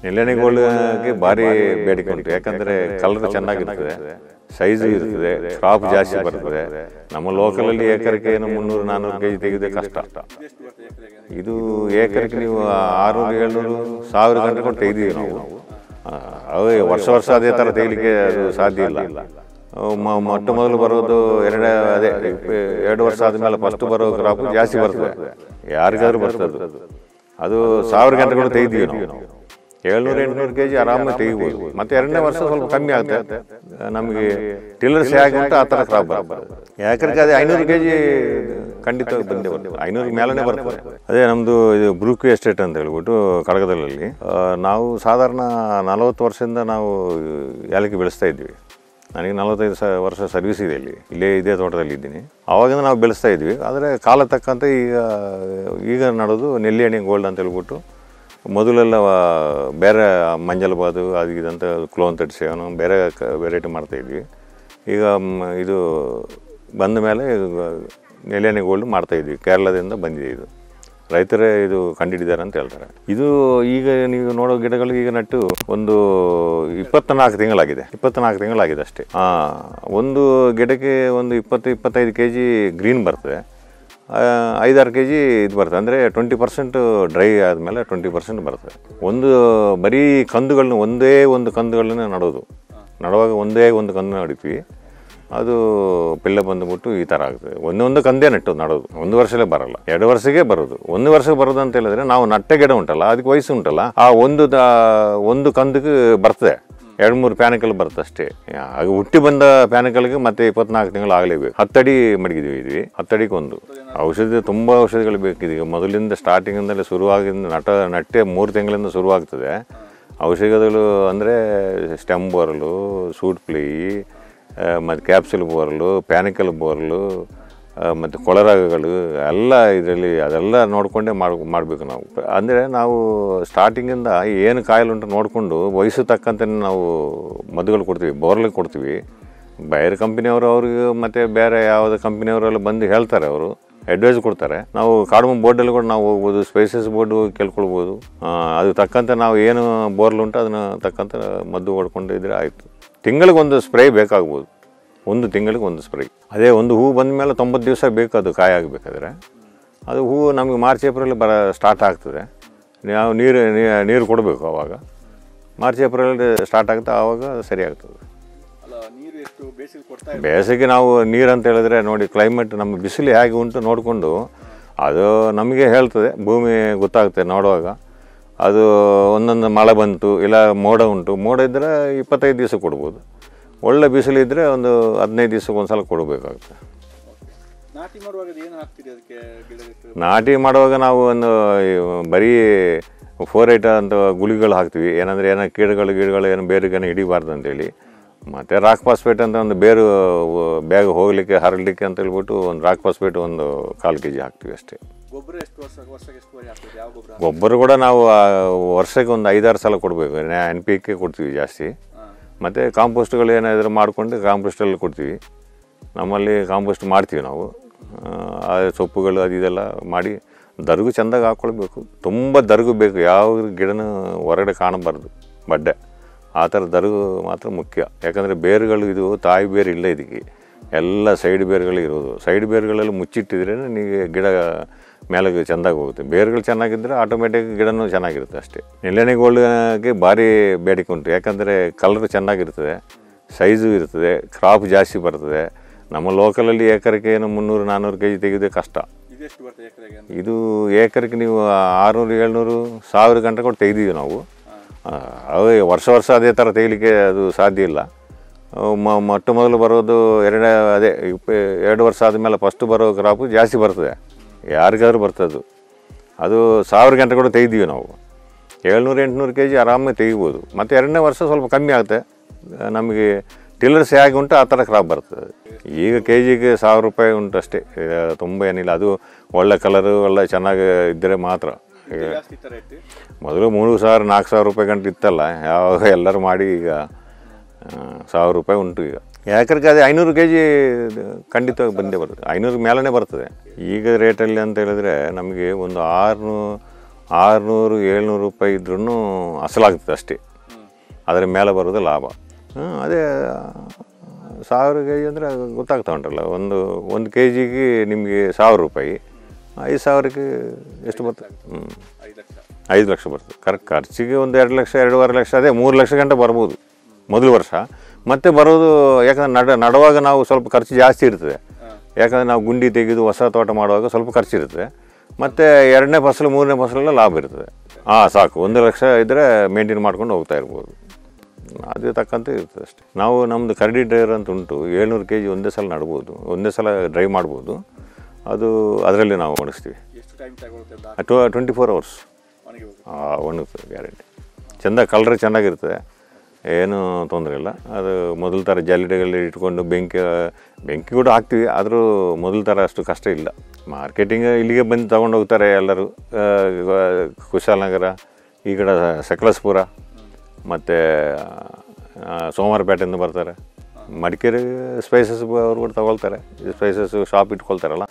ನೆಲ್ಯಾಣಿ ಗೋಲ್ಡ್ಗೆ ಭಾರಿ ಬೇಡಿಕೆ ಉಂಟು. ಯಾಕಂದರೆ ಕಲರ್ ಚೆನ್ನಾಗಿರ್ತದೆ, ಸೈಜು ಇರ್ತದೆ, ಕ್ರಾಪ್ ಜಾಸ್ತಿ ಬರ್ತದೆ. ನಮ್ಮ ಲೋಕಲಲ್ಲಿ ಏಕರಿಗೆ 300-400 kg ತೆಗೆದೇ ಕಷ್ಟ. ಇದು ಏಕರಿಗೆ ನೀವು 600-700 ಗಂಟೆ ಕೊಟ್ಟು ತೆಗೆದೀವಿ ನಾವು. ಅದು ವರ್ಷ ಅದೇ ಥರ ತೆಗಿಲಿಕ್ಕೆ ಅದು ಸಾಧ್ಯ ಇಲ್ಲ. ಮೊಟ್ಟ ಮೊದಲು ಬರೋದು 2 ವರ್ಷ ಆದಮೇಲೆ ಫಸ್ಟ್ ಬರೋ ಕ್ರಾಪ್ ಜಾಸ್ತಿ ಬರ್ತದೆ, ಯಾರಿಗಾದ್ರೂ ಬರ್ತದೆ. ಅದು 1000 ಗಂಟೆ ಕೂಡ ತೆಗೆದೀವಿ ನಾವು. 700-800 kg ಆರಾಮಾಗಿ ತೆಗಿಬೋದು. ಮತ್ತು 2ನೇ ವರ್ಷ ಸ್ವಲ್ಪ ಕಮ್ಮಿ ಆಗುತ್ತೆ ನಮಗೆ. ಟಿಲ್ಲರ್ಸ್ ಹೇಗೆ ಉಂಟು ಆ ಥರ ಕ್ರಾಪ್ ಬರ್ತದೆ. ಯಾಕಂದ್ರೆ ಅದೇ 500 kg ಖಂಡಿತ ಬಂದೇ ಬರ್ತದೆ, 500 ಮೇಲೇ ಬರ್ತದೆ. ಅದೇ ನಮ್ಮದು ಇದು ಬ್ರೂಕ್ವಿ ಎಸ್ಟೇಟ್ ಅಂತ ಹೇಳ್ಬಿಟ್ಟು ಕಡಗದಲ್ಲಿ ನಾವು ಸಾಧಾರಣ 40 ವರ್ಷದಿಂದ ನಾವು ಏಲಕ್ಕಿ ಬೆಳೆಸ್ತಾ ಇದ್ವಿ. ನನಗೆ 45 ವರ್ಷ ಸರ್ವಿಸ್ ಇದೆ ಇಲ್ಲೇ ಇದೇ ತೋಟದಲ್ಲಿ ಇದ್ದೀನಿ. ಆವಾಗಿಂದ ನಾವು ಬೆಳೆಸ್ತಾ ಇದ್ವಿ. ಆದರೆ ಕಾಲ ತಕ್ಕಂತೆ ಈಗ ನಡೆದು ನೆಲ್ಯಾಣಿ ಗೋಲ್ಡ್ ಅಂತ ಹೇಳ್ಬಿಟ್ಟು ಮೊದಲೆಲ್ಲ ಬೇರೆ ಮಂಜಲ್ಬಾದು ಅದು ಇದಂತ ಕ್ಲೋನ್ 37 ಬೇರೆ ವೆರೈಟಿ ಮಾಡ್ತಾಯಿದ್ವಿ. ಈಗ ಇದು ಬಂದ ಮೇಲೆ ನೆಲ್ಯಾಣಿ ಗೋಲ್ಡ್ ಮಾಡ್ತಾಯಿದ್ವಿ. ಕೇರಳದಿಂದ ಬಂದಿದೆ. ಇದು ರೈತರೇ ಇದು ಕಂಡುಹಿಡಿದಾರೆ ಅಂತ ಹೇಳ್ತಾರೆ. ಇದು ಈಗ ನೀವು ನೋಡೋ ಗಿಡಗಳು ಈಗ ನಟ್ಟು ಒಂದು 24 ತಿಂಗಳಾಗಿದೆ, 24 ತಿಂಗಳಾಗಿದೆ ಅಷ್ಟೇ. ಒಂದು ಗಿಡಕ್ಕೆ ಒಂದು 20-25 kg ಗ್ರೀನ್ ಬರ್ತದೆ, 5-6 kg ಇದು ಬರ್ತದೆ. ಅಂದರೆ 20% ಡ್ರೈ ಆದಮೇಲೆ 20% ಬರ್ತದೆ. ಒಂದು ಬರೀ ಕಂದುಗಳನ್ನ ಒಂದೇ ಒಂದು ಕಂದುಗಳನ್ನ ನಡುವಾಗ ಒಂದೇ ಒಂದು ಕಂದು ನಡಿತೀವಿ. ಅದು ಪಿಳ್ಳೆ ಬಂದುಬಿಟ್ಟು ಈ ಥರ ಆಗ್ತದೆ. ಒಂದೊಂದು ಕಂದೇ ನೆಟ್ಟು ನಡೋದು. 1 ವರ್ಷಲೇ ಬರಲ್ಲ, 2 ವರ್ಷಕ್ಕೆ ಬರೋದು. 1 ವರ್ಷಕ್ಕೆ ಬರೋದು ಅಂತ ಹೇಳಿದ್ರೆ ನಾವು ನಟ್ಟೆ ಗಿಡ ಉಂಟಲ್ಲ, ಅದಕ್ಕೆ ವಯಸ್ಸು ಉಂಟಲ್ಲ, ಆ ಒಂದು ಕಂದಕ್ಕೆ ಬರ್ತದೆ 2-3 ಪ್ಯಾನಿಕಲ್ ಬರುತ್ತೆ ಅಷ್ಟೇ. ಆಗ ಹುಟ್ಟಿ ಬಂದ ಪ್ಯಾನಿಕಲ್ಗೆ ಮತ್ತೆ 24 ತಿಂಗಳು ಆಗಲೇಬೇಕು. 10 ಅಡಿ ಮಡಗಿದ್ವಿ. 10 ಅಡಿಗೆ ಒಂದು ಔಷಧಿ, ತುಂಬ ಔಷಧಿಗಳು ಬೇಕಿದೆ. ಮೊದಲಿಂದ ಸ್ಟಾರ್ಟಿಂಗಿಂದಲೇ ನಟ್ಟೆ 3 ತಿಂಗಳಿಂದ ಶುರುವಾಗ್ತದೆ ಔಷಧಿಗಳು. ಅಂದರೆ ಸ್ಟೆಮ್ ಬೋರಲು, ಸೂಟ್ ಫ್ಲೈ, ಮತ್ತು ಕ್ಯಾಪ್ಸುಲ್ ಬೋರಲು, ಪ್ಯಾನಿಕಲ್ ಬೋರಲು, ಮತ್ತು ಕೊಳರಾಗಗಳು ಎಲ್ಲ ಇದರಲ್ಲಿ ಅದೆಲ್ಲ ನೋಡಿಕೊಂಡೇ ಮಾಡಬೇಕು ನಾವು. ಅಂದರೆ ನಾವು ಸ್ಟಾರ್ಟಿಂಗಿಂದ ಏನು ಕಾಯಿಲೆ ಉಂಟು ನೋಡಿಕೊಂಡು ವಯಸ್ಸು ತಕ್ಕಂತೆ ನಾವು ಮದ್ದುಗಳು ಕೊಡ್ತೀವಿ, ಬೋರ್ಲಿಗೆ ಕೊಡ್ತೀವಿ. ಬೇರೆ ಕಂಪ್ನಿಯವರು ಅವ್ರಿಗೆ ಮತ್ತು ಬೇರೆ ಯಾವುದೇ ಕಂಪ್ನಿಯವರೆಲ್ಲ ಬಂದು ಹೇಳ್ತಾರೆ, ಅವರು ಅಡ್ವೈಸ್ ಕೊಡ್ತಾರೆ. ನಾವು ಕಾಡು ಬೋರ್ಡಲ್ಲಿ ಕೂಡ ನಾವು ಹೋಗ್ಬೋದು, ಸ್ಪೈಸಸ್ ಬೋರ್ಡ್ ಕೇಳ್ಕೊಳ್ಬೋದು. ಅದು ತಕ್ಕಂತೆ ನಾವು ಏನು ಬೋರ್ಲ್ ಉಂಟು ಅದನ್ನು ತಕ್ಕಂತೆ ಮದ್ದು ಹೊಡ್ಕೊಂಡಿದ್ರೆ ಆಯಿತು. ತಿಂಗಳಿಗೊಂದು ಸ್ಪ್ರೇ ಬೇಕಾಗ್ಬೋದು, 1 ತಿಂಗಳಿಗೆ 1 ಸ್ಪ್ರೇ. ಅದೇ ಒಂದು ಹೂ ಬಂದ ಮೇಲೆ 90 ದಿವಸ ಬೇಕು ಅದು ಕಾಯಿ ಆಗಬೇಕಾದ್ರೆ. ಅದು ಹೂವು ನಮಗೆ ಮಾರ್ಚ್-ಏಪ್ರಿಲ್ ಸ್ಟಾರ್ಟ್ ಆಗ್ತದೆ. ನಾವು ನೀರು ಕೊಡಬೇಕು. ಆವಾಗ ಮಾರ್ಚ್-ಏಪ್ರಿಲ್ ಸ್ಟಾರ್ಟ್ ಆಗುತ್ತೆ, ಆವಾಗ ಸರಿ ಆಗ್ತದೆ. ಬೇಸಿಗೆ ನಾವು ನೀರು ಅಂತ ಹೇಳಿದ್ರೆ ನೋಡಿ, ಕ್ಲೈಮೇಟ್ ನಮ್ಮ ಬಿಸಿಲು ಹೇಗೆ ಉಂಟು ನೋಡಿಕೊಂಡು ಅದು ನಮಗೆ ಹೇಳ್ತದೆ. ಭೂಮಿ ಗೊತ್ತಾಗುತ್ತೆ ನೋಡುವಾಗ. ಅದು ಒಂದೊಂದು ಮಳೆ ಬಂತು, ಇಲ್ಲ ಮೋಡ ಉಂಟು, ಮೋಡ ಇದ್ದರೆ 25 ದಿವಸ ಕೊಡ್ಬೋದು. ಒಳ್ಳೆ ಬಿಸಿಲು ಇದ್ದರೆ ಒಂದು 15 ದಿವಸಕ್ಕೆ ಒಂದು ಸಲ ಕೊಡಬೇಕಾಗುತ್ತೆ. ನಾಟಿ ಮಾಡುವಾಗ ನಾವು ಒಂದು ಬರೀ 4-8 ಅಂತ ಗುಳಿಗಳು ಹಾಕ್ತೀವಿ. ಏನಂದರೆ ಕೀಟಗಳು ಏನು ಬೇರೆಗೇನು ಹಿಡಿಬಾರ್ದು ಅಂತೇಳಿ. ಮತ್ತು ರಾಕ್ ಫಾಸ್ಫೇಟ್ ಅಂತ ಒಂದು ಬೇಗ ಹೋಗಲಿಕ್ಕೆ ಹರಡಲಿಕ್ಕೆ ಅಂತ ಹೇಳ್ಬಿಟ್ಟು ಒಂದು ರಾಕ್ ಫಾಸ್ಫೇಟ್ ಒಂದು 1/4 kg ಹಾಕ್ತೀವಿ ಅಷ್ಟೇ. ಗೊಬ್ಬರ ಕೂಡ ನಾವು ವರ್ಷಕ್ಕೆ ಒಂದು 5-6 ಸಲ ಕೊಡಬೇಕು. NPK ಕೊಡ್ತೀವಿ ಜಾಸ್ತಿ. ಮತ್ತು ಕಾಂಪೋಸ್ಟ್ಗಳು ಏನಾದರೂ ಮಾಡಿಕೊಂಡು ಕಾಂಪೋಸ್ಟಲ್ಲಿ ಕೊಡ್ತೀವಿ. ನಮ್ಮಲ್ಲಿ ಕಾಂಪೋಸ್ಟ್ ಮಾಡ್ತೀವಿ ನಾವು. ಸೊಪ್ಪುಗಳು ಇದೆಲ್ಲ ಮಾಡಿ ದರ್ಗು ಚೆಂದಾಗಿ ಹಾಕ್ಕೊಳ್ಬೇಕು. ತುಂಬ ದರ್ಗು ಬೇಕು, ಯಾವ ಗಿಡನೂ ಹೊರಗಡೆ ಕಾಣಬಾರ್ದು, ಬಡ್ಡೆ ಆ ಥರ ದರ್ಗು ಮಾತ್ರ ಮುಖ್ಯ. ಯಾಕಂದರೆ ಬೇರುಗಳು ಇದು ತಾಯಿ ಬೇರು ಇಲ್ಲ, ಇದಕ್ಕೆ ಎಲ್ಲ ಸೈಡ್ ಬೇರುಗಳು ಇರೋದು. ಸೈಡ್ ಬೇರುಗಳೆಲ್ಲ ಮುಚ್ಚಿಟ್ಟಿದ್ರೆ ನಿಮಗೆ ಗಿಡ ಮೇಲೆ ಚೆಂದಾಗಿ ಹೋಗುತ್ತೆ. ಬೇರುಗಳು ಚೆನ್ನಾಗಿದ್ದರೆ ಆಟೋಮೆಟಿಕ್ ಗಿಡನೂ ಚೆನ್ನಾಗಿರುತ್ತೆ ಅಷ್ಟೇ. ನೆಲ್ಯಾಣಿ ಗೋಲ್ಡ್ಗೆ ಭಾರಿ ಬೇಡಿಕೆ ಉಂಟು. ಯಾಕಂದರೆ ಕಲರ್ ಚೆನ್ನಾಗಿರ್ತದೆ, ಸೈಜು ಇರ್ತದೆ, ಕ್ರಾಪ್ ಜಾಸ್ತಿ ಬರ್ತದೆ. ನಮ್ಮ ಲೋಕಲಲ್ಲಿ ಏಕರಿಗೆ 300-400 kg ತೆಗೆದೇ ಕಷ್ಟ. ಇದು ಏಕರಿಗೆ ನೀವು 600-700 ಗಂಟೆ ಕೊಟ್ಟು ತೆಗೆದೀವಿ ನಾವು. ಅದು ವರ್ಷ ಅದೇ ಥರ ತೆಗಿಲಿಕ್ಕೆ ಅದು ಸಾಧ್ಯ ಇಲ್ಲ. ಮೊಟ್ಟ ಮೊದಲು ಬರೋದು 2 ವರ್ಷ ಆದಮೇಲೆ ಫಸ್ಟ್ ಬರೋ ಕ್ರಾಪು ಜಾಸ್ತಿ ಬರ್ತದೆ, ಯಾರಿಗಾದ್ರೂ ಬರ್ತದೆ. ಅದು 1000 ಗಂಟೆ ಕೂಡ ತೆಗೆದೀವಿ ನಾವು. 700-800 kg ಆರಾಮಾಗಿ ತೆಗಿಬೋದು. ಮತ್ತು 2ನೇ ವರ್ಷ ಸ್ವಲ್ಪ ಕಮ್ಮಿ ಆಗುತ್ತೆ. ನಮಗೆ ಟಿಲ್ಲರ್ಸ್ ಹೇಗೆ ಉಂಟು ಆ ಥರ ಕ್ರಾಪ್ ಬರ್ತದೆ. ಈಗ kgಗೆ 1000 ರೂಪಾಯಿ ಉಂಟು ಅಷ್ಟೇ, ತುಂಬ ಏನಿಲ್ಲ. ಅದು ಒಳ್ಳೆ ಕಲರು ಒಳ್ಳೆ ಚೆನ್ನಾಗಿ ಇದ್ದರೆ ಮಾತ್ರ. ಮೊದಲು 3000-4000 ರೂಪಾಯಿ ಗಂಟೆ ಇತ್ತಲ್ಲ, ಯಾವಾಗ ಎಲ್ಲರೂ ಮಾಡಿ ಈಗ 1000 ರೂಪಾಯಿ ಉಂಟು ಈಗ. ಯಾಕಂದ್ರೆ ಅದೇ 500 kg ಖಂಡಿತವಾಗಿ ಬಂದೇ ಬರ್ತದೆ, 500 ಮೇಲೇ ಬರ್ತದೆ. ಈಗ ರೇಟಲ್ಲಿ ಅಂತ ಹೇಳಿದ್ರೆ ನಮಗೆ ಒಂದು 600-700 ರೂಪಾಯಿ ಇದ್ರೂ ಅಸಲಾಗ್ತದೆ ಅಷ್ಟೇ, ಅದರ ಮೇಲೆ ಬರೋದು ಲಾಭ. ಅದೇ 1000 ಕೆ ಜಿ ಅಂದರೆ ಗೊತ್ತಾಗ್ತಾ ಉಂಟಲ್ಲ, ಒಂದು ಕೆ ಜಿಗೆ ನಿಮಗೆ 1000 ರೂಪಾಯಿ, 5000ಕ್ಕೆ ಎಷ್ಟು ಬರ್ತದೆ? 5 ಲಕ್ಷ ಬರ್ತದೆ. ಖರ್ಚಿಗೆ ಒಂದು 2 ಲಕ್ಷ 2.5 ಲಕ್ಷ, ಅದೇ 3 ಲಕ್ಷ ಗಂಟೆ ಬರ್ಬೋದು ಮೊದಲು ವರ್ಷ. ಮತ್ತೆ ಬರೋದು ಯಾಕಂದ್ರೆ ನಡುವಾಗ ನಾವು ಸ್ವಲ್ಪ ಖರ್ಚು ಜಾಸ್ತಿ ಇರ್ತದೆ, ಯಾಕಂದರೆ ನಾವು ಗುಂಡಿ ತೆಗೆದು ಹೊಸ ತೋಟ ಮಾಡುವಾಗ ಸ್ವಲ್ಪ ಖರ್ಚು ಇರ್ತದೆ. ಮತ್ತು 2ನೇ ಫಸಲು 3ನೇ ಫಸಲೆಲ್ಲ ಲಾಭ ಇರ್ತದೆ. ಸಾಕು, 1 ಲಕ್ಷ ಇದ್ದರೆ ಮೇಂಟೈನ್ ಮಾಡ್ಕೊಂಡು ಹೋಗ್ತಾ ಇರ್ಬೋದು. ಅದೇ ತಕ್ಕಂತೆ ಇರ್ತದೆ ಅಷ್ಟೇ. ನಾವು ನಮ್ಮದು ಕರಡಿ ಡ್ರೈವರ್ ಅಂತ ಉಂಟು, 700 ಕೆ ಜಿ ಒಂದೇ ಸಲ ನಡ್ಬೋದು, ಒಂದೇ ಸಲ ಡ್ರೈವ್ ಮಾಡ್ಬೋದು. ಅದು ಅದರಲ್ಲಿ ನಾವು ಒಣಗಿಸ್ತೀವಿ. 24 hours ಒಣಗ್ತದೆ, ಗ್ಯಾರಂಟಿ. ಚೆಂದ ಕಲರ್ ಚೆನ್ನಾಗಿರ್ತದೆ, ಏನೂ ತೊಂದರೆ ಇಲ್ಲ. ಅದು ಮೊದಲ ಥರ ಜಾಲಿಡೆಗಳಲ್ಲಿ ಇಟ್ಕೊಂಡು ಬೆಂಕಿ ಕೂಡ ಹಾಕ್ತೀವಿ, ಆದರೂ ಮೊದಲ ಥರ ಅಷ್ಟು ಕಷ್ಟ ಇಲ್ಲ. ಮಾರ್ಕೆಟಿಂಗ್ ಇಲ್ಲಿಗೆ ಬಂದು ತೊಗೊಂಡು ಹೋಗ್ತಾರೆ ಎಲ್ಲರೂ. ಕುಶಾಲನಗರ, ಈ ಕಡೆ ಸಕಲೇಶಪುರ, ಮತ್ತು ಸೋಮವಾರಪೇಟೆಯಿಂದ ಬರ್ತಾರೆ. ಮಡಿಕೇರಿ ಸ್ಪೈಸಸ್ ಅವರು ಕೂಡ ತಗೊಳ್ತಾರೆ, ಸ್ಪೈಸಸ್ ಶಾಪ್ ಇಟ್ಕೊಳ್ತಾರಲ್ಲ.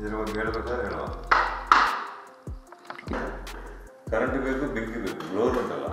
ಇದರ ಬಗ್ಗೆ ಹೇಳ್ಬೇಕಾದ್ರೆ ಹೇಳುವ, ಕರೆಂಟ್ ಬೇಕು, ಬೆಂಕಿ ಬೇಕು, ಬ್ಲೋರ್ ಉಂಟಲ್ಲ